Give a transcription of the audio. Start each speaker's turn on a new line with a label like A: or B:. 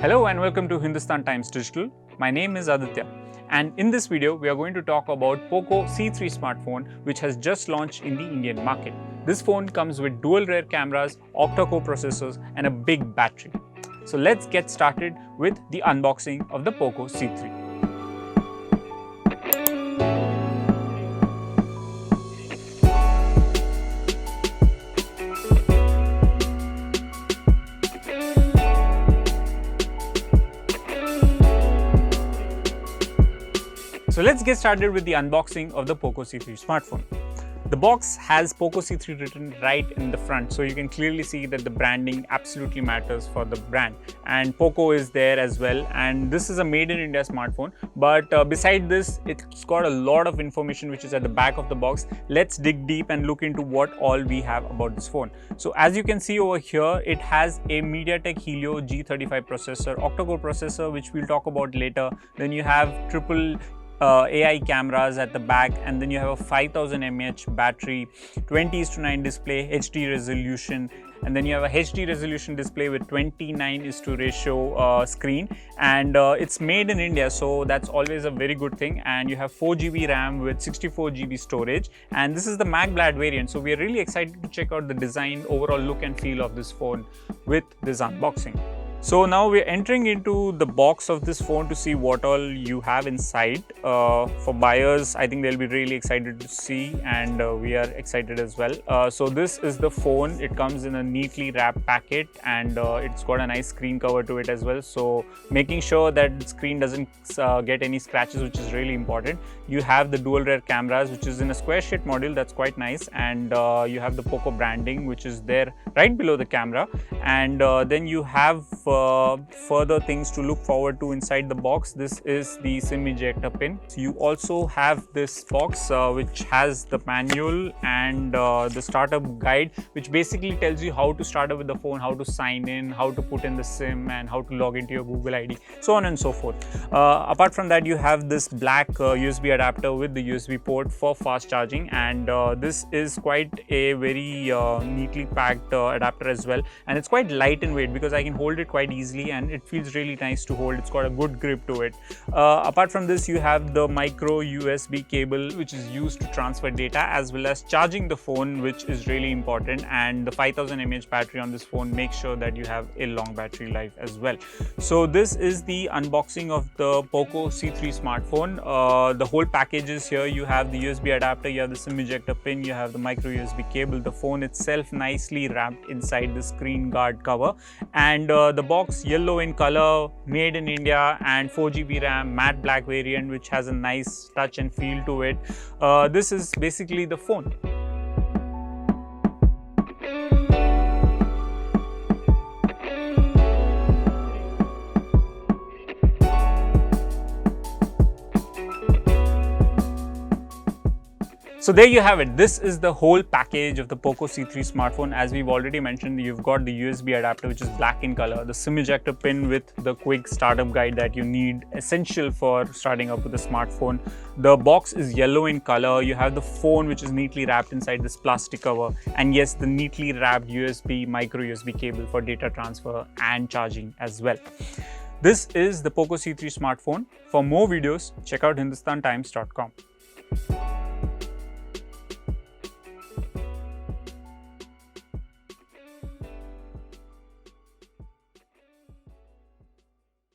A: Hello and welcome to Hindustan Times Digital. My name is Aditya, and in this video we are going to talk about Poco C3 smartphone, which has just launched in the Indian market. This phone comes with dual rear cameras, octa-core processors and a big battery. So let's get started with the unboxing of the Poco C3. So let's get started with the unboxing of the Poco C3 smartphone. The box has Poco C3 written right in the front, so you can clearly see that the branding absolutely matters for the brand, and Poco is there as well. And this is a made in India smartphone, but beside this it's got a lot of information which is at the back of the box. Let's dig deep and look into what all we have about this phone. So as you can see over here, it has a MediaTek Helio G35 processor, octa-core processor, which we'll talk about later. Then you have triple AI cameras at the back, and then you have a 5000 mAh battery, 20:9 display, HD resolution, and then you have a HD resolution display with 29:1 ratio screen, and it's made in India, so that's always a very good thing. And you have 4GB RAM with 64GB storage, and this is the Mag Black variant, so we are really excited to check out the design, overall look and feel of this phone with this unboxing. So now we're entering into the box of this phone to see what all you have inside. For buyers, I think they'll be really excited to see, and we are excited as well. So this is the phone. It comes in a neatly wrapped packet, and it's got a nice screen cover to it as well. So making sure that the screen doesn't get any scratches, which is really important. You have the dual rear cameras, which is in a square shaped module. That's quite nice. And you have the Poco branding, which is there right below the camera. And then you have further things to look forward to inside the box. This is the SIM ejector pin. So you also have this box which has the manual and the startup guide, which basically tells you how to start up with the phone, how to sign in, how to put in the SIM, and how to log into your Google ID, so on and so forth. Apart from that, you have this black USB adapter with the USB port for fast charging, and this is quite a very neatly packed adapter as well, and it's quite light in weight because I can hold it quite easily and it feels really nice to hold. It's got a good grip to it. Apart from this, you have the micro USB cable, which is used to transfer data as well as charging the phone, which is really important. And the 5000 mAh battery on this phone makes sure that you have a long battery life as well. So this is the unboxing of the Poco C3 smartphone. The whole package is here. You have the USB adapter, you have the SIM ejector pin, you have the micro USB cable, the phone itself nicely wrapped inside the screen guard cover, and the box yellow in color, made in India, and 4GB RAM, matte black variant, which has a nice touch and feel to it. This is basically the phone. So there you have it. This is the whole package of the Poco C3 smartphone. As we've already mentioned, you've got the USB adapter, which is black in color, the SIM ejector pin with the quick startup guide that you need, essential for starting up with a smartphone. The box is yellow in color. You have the phone, which is neatly wrapped inside this plastic cover, and yes, the neatly wrapped micro USB cable for data transfer and charging as well. This is the Poco C3 smartphone. For more videos, check out hindustantimes.com.